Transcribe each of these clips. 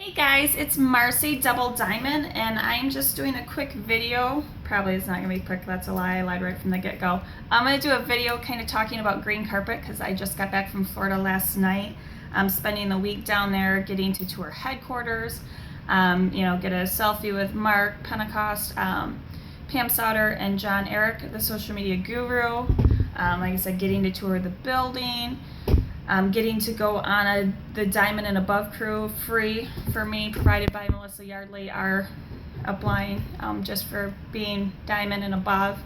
Hey guys, it's Marcy Double Diamond, and I'm just doing a quick video. Probably it's not gonna be quick, that's a lie, I lied right from the get-go. I'm gonna do a video kind of talking about green carpet because I just got back from Florida last night. I'm spending the week down there, getting to tour headquarters, get a selfie with Mark Pentecost, Pam Sauter, and John Eric, the social media guru. Like I said, getting to tour the building. Getting to go on the Diamond and Above crew free for me, provided by Melissa Yardley, our upline, just for being Diamond and Above.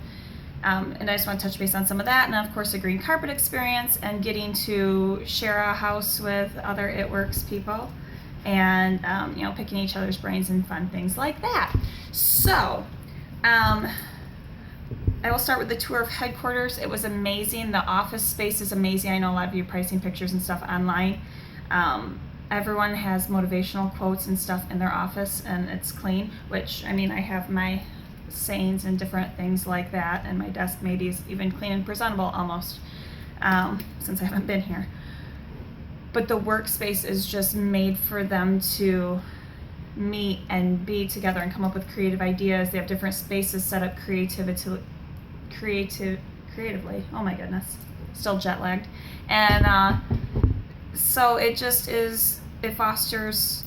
And I just want to touch base on some of that, and then of course the green carpet experience, and getting to share a house with other It Works people, and picking each other's brains and fun things like that. So I will start with the tour of headquarters. It was amazing. The office space is amazing. I know a lot of you pricing pictures and stuff online. Everyone has motivational quotes and stuff in their office, and it's clean, which, I have my sayings and different things like that, and my desk maybe is even clean and presentable almost, since I haven't been here. But the workspace is just made for them to meet and be together and come up with creative ideas. They have different spaces set up creatively. Oh my goodness, still jet lagged. And so it fosters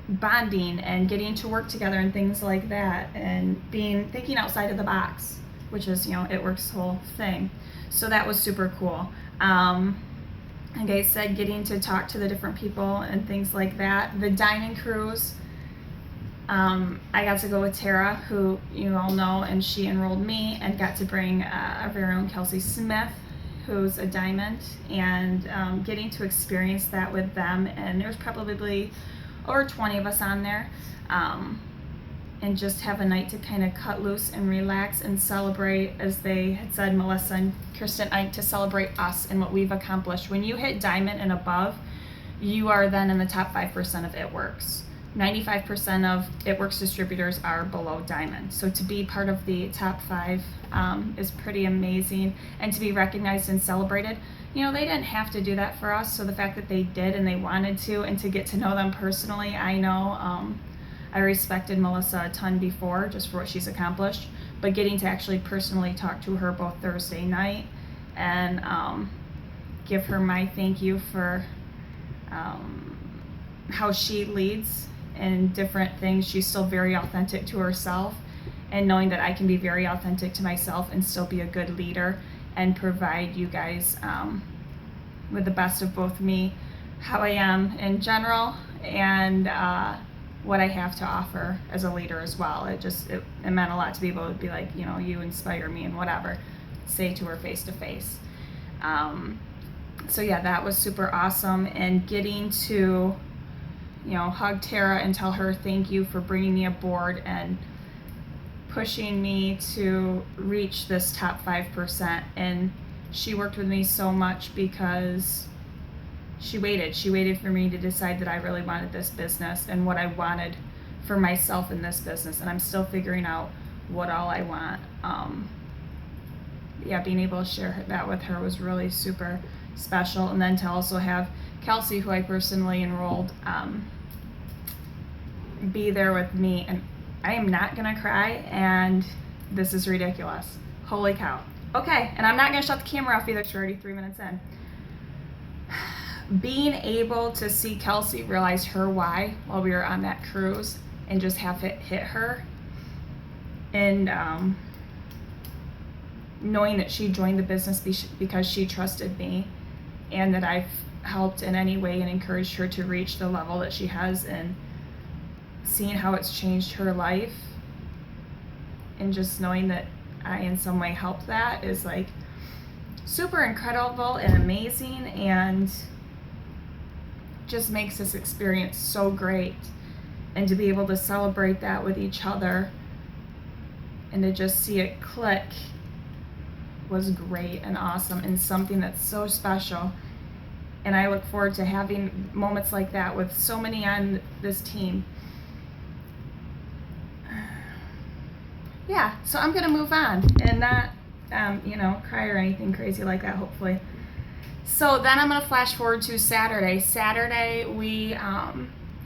bonding and getting to work together and things like that, and thinking outside of the box, which is It Works' whole thing. So that was super cool. Like I said, getting to talk to the different people and things like that. The Diamond Cruise, I got to go with Tara, who you all know, and she enrolled me, and got to bring our very own Kelsey Smith, who's a Diamond, and getting to experience that with them. And there's probably over 20 of us on there, and just have a night to kind of cut loose and relax and celebrate, as they had said, Melissa and Kristen Ike, to celebrate us and what we've accomplished. When you hit Diamond and above, you are then in the top 5% of It Works. 95% of It Works distributors are below Diamond. So to be part of the top 5 is pretty amazing, and to be recognized and celebrated. They didn't have to do that for us, so the fact that they did and they wanted to, and to get to know them personally, I know I respected Melissa a ton before, just for what she's accomplished, but getting to actually personally talk to her both Thursday night and give her my thank you for how she leads and different things. She's still very authentic to herself, and knowing that I can be very authentic to myself and still be a good leader and provide you guys with the best of both me, how I am in general, and what I have to offer as a leader as well. It meant a lot to be able to be like, you inspire me, and whatever, say to her face to face. So yeah, that was super awesome, and getting to hug Tara and tell her thank you for bringing me aboard and pushing me to reach this top 5%. And she worked with me so much because she waited for me to decide that I really wanted this business and what I wanted for myself in this business. And I'm still figuring out what all I want. Being able to share that with her was really super special. And then to also have Kelsey, who I personally enrolled, be there with me, and I am not gonna cry, and this is ridiculous. Holy cow. Okay, and I'm not gonna shut the camera off either, 'cause we're already 3 minutes in. Being able to see Kelsey realize her why while we were on that cruise, and just have it hit her, and knowing that she joined the business because she trusted me, and that I've helped in any way and encouraged her to reach the level that she has, and seeing how it's changed her life, and just knowing that I in some way helped, that is like super incredible and amazing, and just makes this experience so great. And to be able to celebrate that with each other and to just see it click was great and awesome, and something that's so special. And I look forward to having moments like that with so many on this team. Yeah, so I'm gonna move on and not, cry or anything crazy like that, hopefully. So then I'm gonna flash forward to Saturday. Saturday we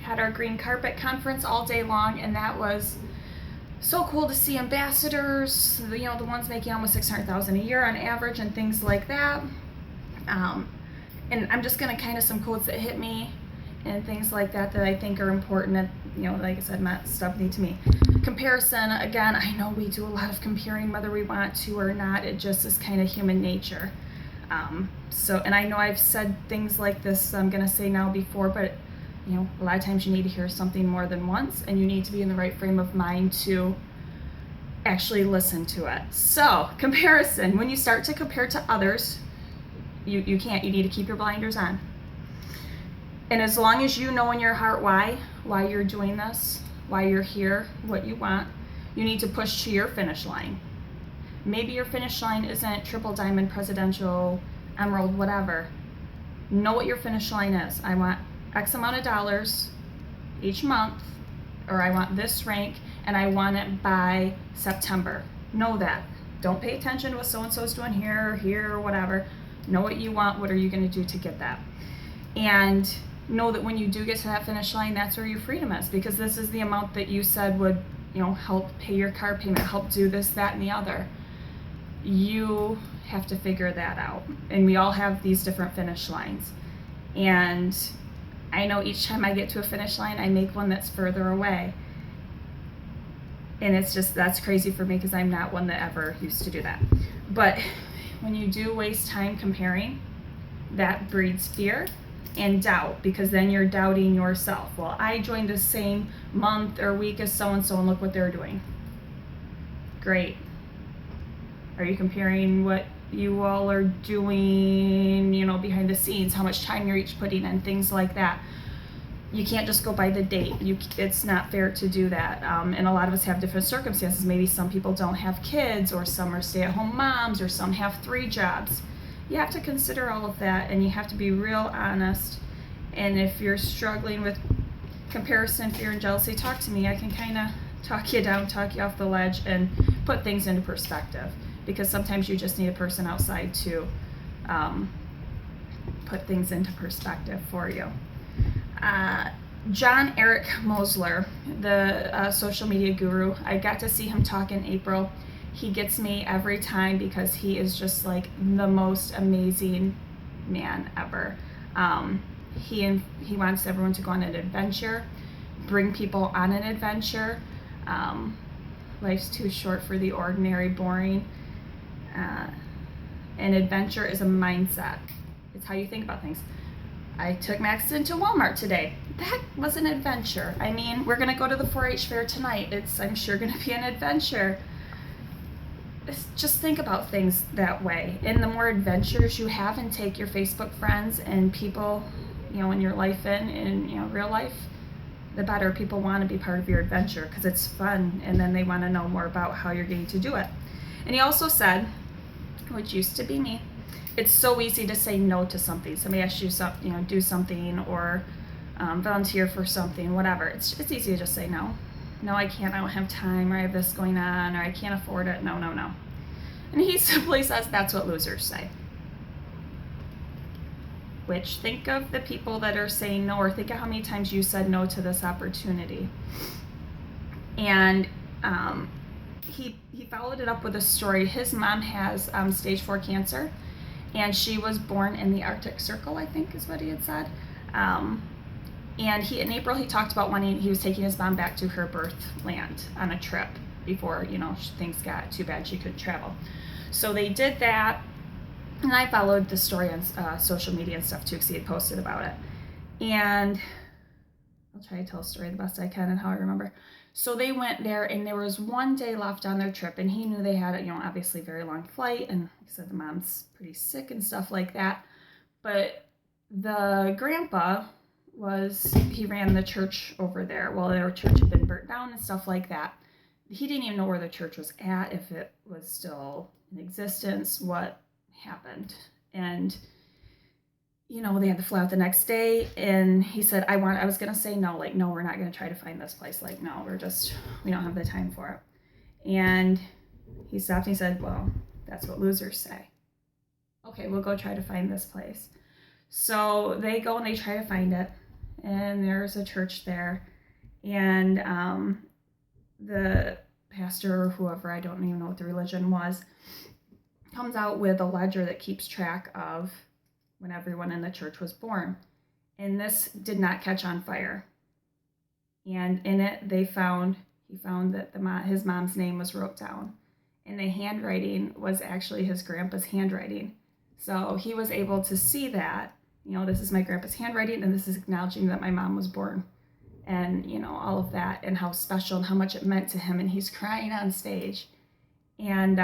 had our green carpet conference all day long, and that was so cool to see ambassadors, the ones making almost $600,000 a year on average and things like that. And I'm just gonna kind of some quotes that hit me and things like that I think are important, and like I said, not stuff new to me. Comparison, again, I know we do a lot of comparing whether we want to or not. It just is kind of human nature. And I know I've said things like this, I'm gonna say now before, but a lot of times you need to hear something more than once, and you need to be in the right frame of mind to actually listen to it. So, comparison, when you start to compare to others, you can't, you need to keep your blinders on. And as long as you know in your heart why you're doing this, why you're here, what you want, you need to push to your finish line. Maybe your finish line isn't triple diamond, presidential, emerald, whatever. Know what your finish line is. I want X amount of dollars each month, or I want this rank, and I want it by September. Know that. Don't pay attention to what so-and-so's doing here, or whatever. Know what you want. What are you going to do to get that? And know that when you do get to that finish line, that's where your freedom is, because this is the amount that you said would, help pay your car payment, help do this, that, and the other. You have to figure that out. And we all have these different finish lines. And I know each time I get to a finish line, I make one that's further away. And it's just, that's crazy for me, because I'm not one that ever used to do that. But when you do waste time comparing, that breeds fear and doubt, because then you're doubting yourself. Well, I joined the same month or week as so-and-so, and look what they're doing. Great. Are you comparing what you all are doing, behind the scenes, how much time you're each putting in, things like that? You can't just go by the date. It's not fair to do that. And a lot of us have different circumstances. Maybe some people don't have kids, or some are stay-at-home moms, or some have 3 jobs. You have to consider all of that, and you have to be real honest. And if you're struggling with comparison, fear, and jealousy, talk to me. I can kind of talk you down, talk you off the ledge, and put things into perspective. Because sometimes you just need a person outside to put things into perspective for you. John Eric Mosler, the social media guru, I got to see him talk in April. He gets me every time, because he is just like the most amazing man ever. He wants everyone to go on an adventure, bring people on an adventure. Life's too short for the ordinary, boring. An adventure is a mindset. It's how you think about things. I took Max into Walmart today. That was an adventure. I mean, we're gonna go to the 4-H fair tonight. It's, I'm sure, gonna be an adventure. Just think about things that way. And the more adventures you have, and take your Facebook friends and people, in your life in real life, the better. People want to be part of your adventure, because it's fun, and then they want to know more about how you're going to do it. And he also said, which used to be me, it's so easy to say no to something. Somebody asks you something, do something, or volunteer for something, whatever. It's easy to just say no. No, I can't, I don't have time, or I have this going on, or I can't afford it. No. And he simply says that's what losers say. Which, think of the people that are saying no, or think of how many times you said no to this opportunity. And he followed it up with a story. His mom has stage 4 cancer, and she was born in the Arctic Circle, I think is what he had said. And in April, he talked about he was taking his mom back to her birth land on a trip before, things got too bad she couldn't travel. So they did that, and I followed the story on social media and stuff too, because he had posted about it. And I'll try to tell a story the best I can and how I remember. So they went there, and there was 1 day left on their trip, and he knew they had obviously a very long flight, and like I said, the mom's pretty sick and stuff like that. But the grandpa he ran the church over there. Well, their church had been burnt down and stuff like that. He didn't even know where the church was at, if it was still in existence, what happened. And they had to fly out the next day, and he said, I was going to say no, no, we're not going to try to find this place. No, we don't have the time for it. And he stopped and he said, well, that's what losers say. Okay, we'll go try to find this place. So they go and they try to find it, and there's a church there, and the pastor or whoever, I don't even know what the religion was, comes out with a ledger that keeps track of when everyone in the church was born. And this did not catch on fire. And in it, he found that his mom's name was wrote down. And the handwriting was actually his grandpa's handwriting. So he was able to see that, this is my grandpa's handwriting, and this is acknowledging that my mom was born. And, all of that, and how special and how much it meant to him. And he's crying on stage. And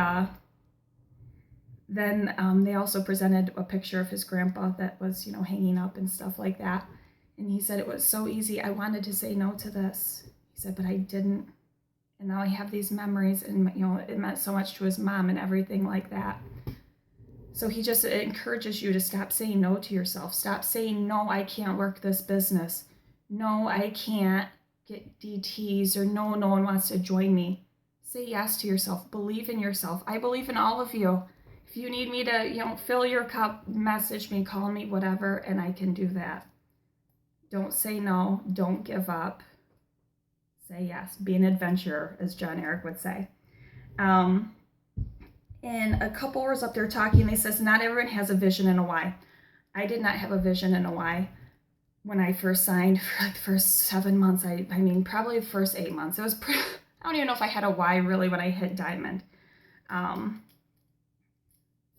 then they also presented a picture of his grandpa that was, hanging up and stuff like that. And he said, it was so easy. I wanted to say no to this. He said, but I didn't. And now I have these memories, and, it meant so much to his mom and everything like that. So he just encourages you to stop saying no to yourself. Stop saying, no, I can't work this business. No, I can't get DTs, or no one wants to join me. Say yes to yourself. Believe in yourself. I believe in all of you. If you need me to, fill your cup, message me, call me, whatever, and I can do that. Don't say no. Don't give up. Say yes. Be an adventurer, as John Eric would say. And a couple was up there talking. They says, not everyone has a vision and a why. I did not have a vision and a why when I first signed for the first 7 months. I mean, probably the first 8 months. I don't even know if I had a why really when I hit Diamond.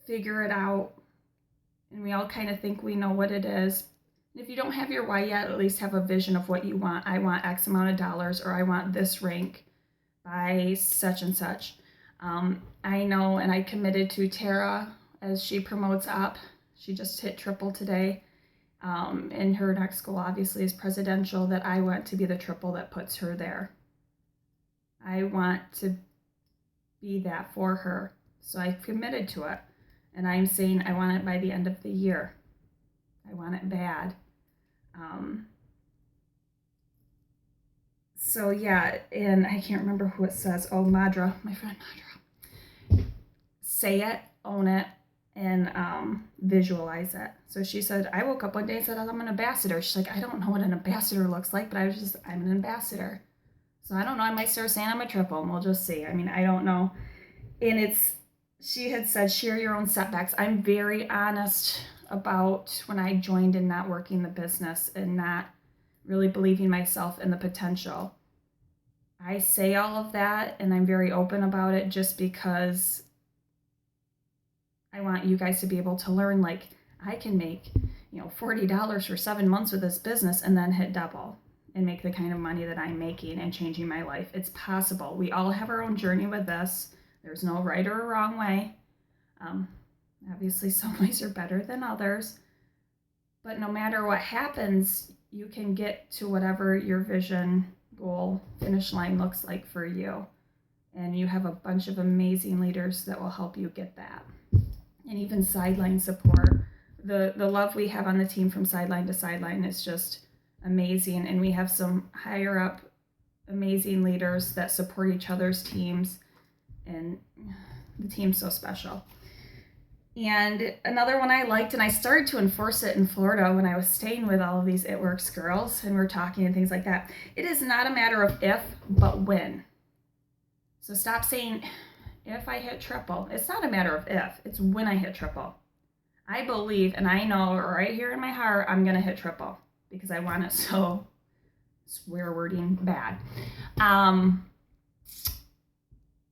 Figure it out. And we all kind of think we know what it is. If you don't have your why yet, at least have a vision of what you want. I want X amount of dollars, or I want this rank by such and such. I know, and I committed to Tara as she promotes up. She just hit triple today. And her next goal obviously is presidential, that I want to be the triple that puts her there. I want to be that for her. So I committed to it. And I'm saying I want it by the end of the year. I want it bad. So yeah, and I can't remember who it says. Oh, Madra, my friend Madra. Say it, own it, and visualize it. So she said, I woke up one day and said, I'm an ambassador. She's like, I don't know what an ambassador looks like, but I'm an ambassador. So I don't know, I might start saying I'm a triple, and we'll just see. I mean, I don't know. And she had said, share your own setbacks. I'm very honest about when I joined and not working the business and not really believing myself in the potential. I say all of that, and I'm very open about it just because I want you guys to be able to learn, like, I can make, $40 for 7 months with this business and then hit double and make the kind of money that I'm making and changing my life. It's possible. We all have our own journey with this. There's no right or wrong way. Obviously, some ways are better than others. But no matter what happens, you can get to whatever your vision, goal, finish line looks like for you. And you have a bunch of amazing leaders that will help you get that. And even sideline support. The love we have on the team from sideline to sideline is just amazing. And we have some higher up amazing leaders that support each other's teams. And the team's so special. And another one I liked, and I started to enforce it in Florida when I was staying with all of these It Works girls, and we're talking and things like that. It is not a matter of if, but when. So stop saying, if I hit triple. It's not a matter of if, it's when I hit triple. I believe, and I know right here in my heart, I'm going to hit triple because I want it so, swear wording, bad.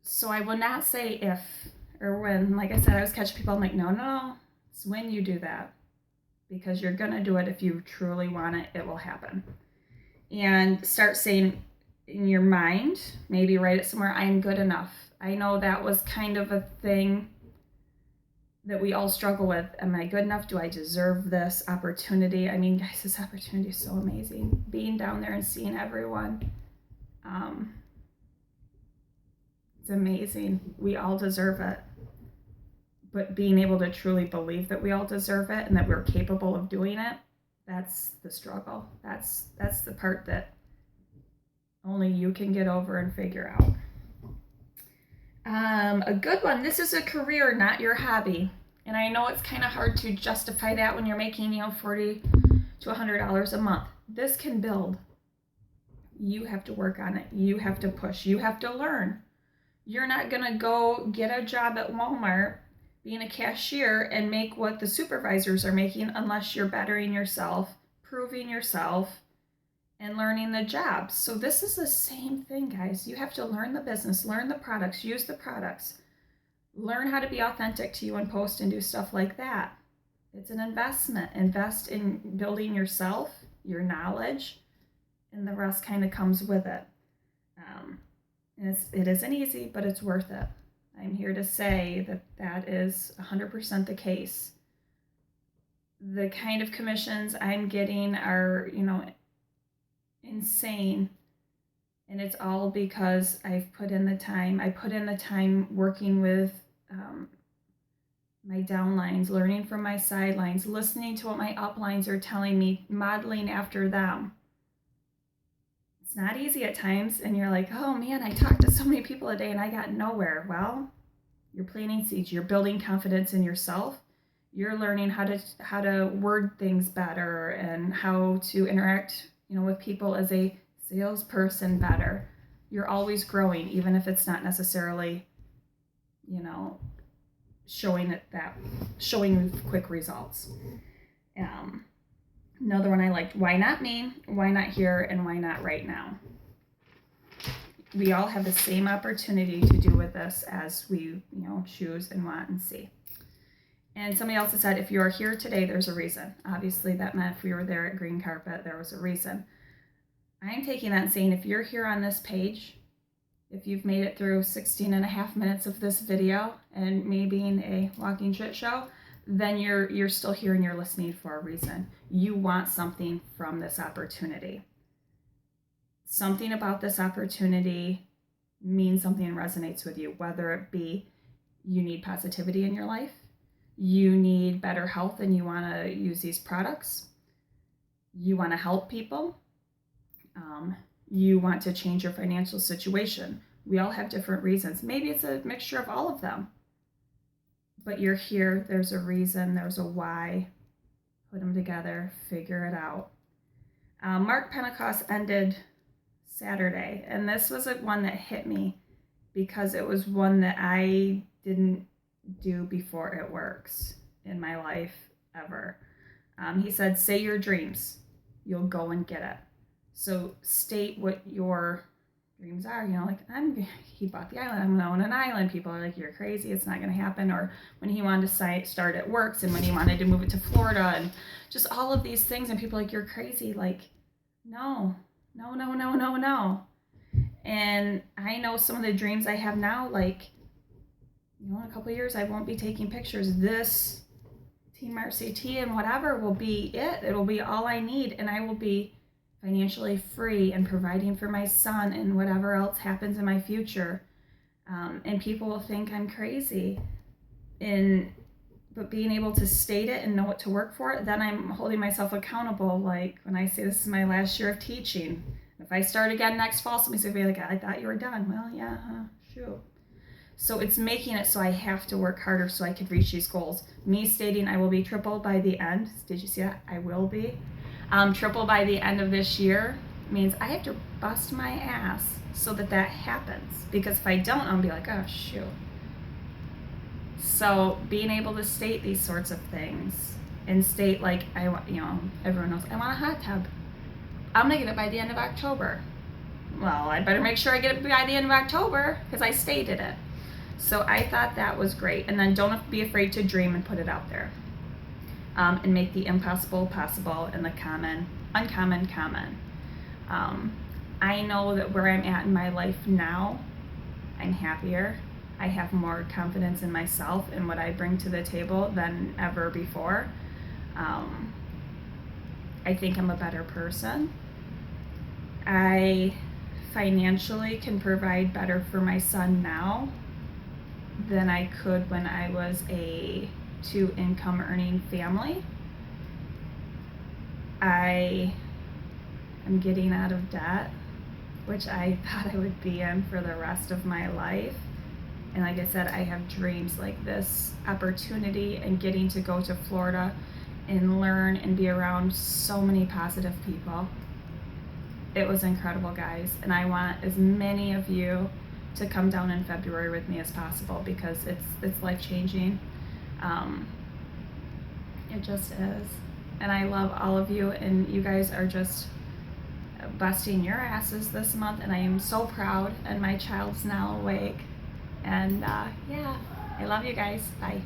So I will not say if or when. Like I said, I was catching people, I'm like, no, it's when you do that, because you're going to do it. If you truly want it, it will happen. And start saying in your mind, maybe write it somewhere, I'm good enough. I know that was kind of a thing that we all struggle with. Am I good enough? Do I deserve this opportunity? I mean, guys, this opportunity is so amazing. Being down there and seeing everyone, it's amazing. We all deserve it. But being able to truly believe that we all deserve it and that we're capable of doing it, that's the struggle. That's the part that only you can get over and figure out. A good one. This is a career, not your hobby. And I know it's kind of hard to justify that when you're making, $40 to $100 a month. This can build. You have to work on it. You have to push. You have to learn. You're not going to go get a job at Walmart being a cashier and make what the supervisors are making unless you're bettering yourself, proving yourself, and learning the job. So this is the same thing, guys. You have to learn the business, learn the products, use the products, learn how to be authentic to you and post and do stuff like that. It's an investment. Invest in building yourself, your knowledge, and the rest kind of comes with it. And it isn't easy, but it's worth it. I'm here to say that is 100% the case. The kind of commissions I'm getting are, insane. And it's all because I've put in the time. I put in the time working with my downlines, learning from my sidelines, listening to what my uplines are telling me, modeling after them. It's not easy at times, and you're like, oh man, I talked to so many people a day and I got nowhere. Well, you're planting seeds. You're building confidence in yourself. You're learning how to word things better and how to interact, with people as a salesperson better. You're always growing, even if it's not necessarily, showing quick results. Another one I liked, why not me? Why not here? And why not right now? We all have the same opportunity to do with this as we, choose and want and see. And somebody else has said, if you are here today, there's a reason. Obviously, that meant if we were there at Green Carpet, there was a reason. I'm taking that and saying, if you're here on this page, if you've made it through 16 and a half minutes of this video and me being a walking shit show, then you're still here and you're listening for a reason. You want something from this opportunity. Something about this opportunity means something and resonates with you, whether it be you need positivity in your life, you need better health and you want to use these products, you want to help people, you want to change your financial situation. We all have different reasons. Maybe it's a mixture of all of them. But you're here, there's a reason, there's a why. Put them together, figure it out. Mark Pentecost ended Saturday, and this was one that hit me because it was one that I didn't do before it works in my life ever. He said, say your dreams, you'll go and get it. So state what your dreams are, he bought the island, I'm gonna own an island. People are like, you're crazy, it's not gonna happen. Or when he wanted to start It Works, and when he wanted to move it to Florida, and just all of these things, and people are like, you're crazy. Like, no. And I know some of the dreams I have now, like, in a couple of years I won't be taking pictures. This Team RCT and whatever will be it. It'll be all I need, and I will be financially free and providing for my son and whatever else happens in my future. And people will think I'm crazy. But being able to state it and know what to work for, then I'm holding myself accountable. Like when I say this is my last year of teaching, if I start again next fall, somebody's gonna be like, I thought you were done. Well, yeah, shoot. So it's making it so I have to work harder so I could reach these goals. Me stating I will be triple by the end. Did you see that? I will be. Triple by the end of this year means I have to bust my ass so that happens. Because if I don't, I'll be like, oh, shoot. So being able to state these sorts of things and state like, everyone knows, I want a hot tub. I'm going to get it by the end of October. Well, I better make sure I get it by the end of October because I stated it. So I thought that was great. And then don't be afraid to dream and put it out there. And make the impossible possible and the uncommon common. I know that where I'm at in my life now, I'm happier. I have more confidence in myself and what I bring to the table than ever before. I think I'm a better person. I financially can provide better for my son now than I could when I was a 2-income earning family. I am getting out of debt, which I thought I would be in for the rest of my life. And like I said, I have dreams like this opportunity and getting to go to Florida and learn and be around so many positive people. It was incredible, guys, and I want as many of you to come down in February with me as possible because it's life changing. It just is, and I love all of you, and you guys are just busting your asses this month, and I am so proud. And my child's now awake, and yeah, I love you guys. Bye.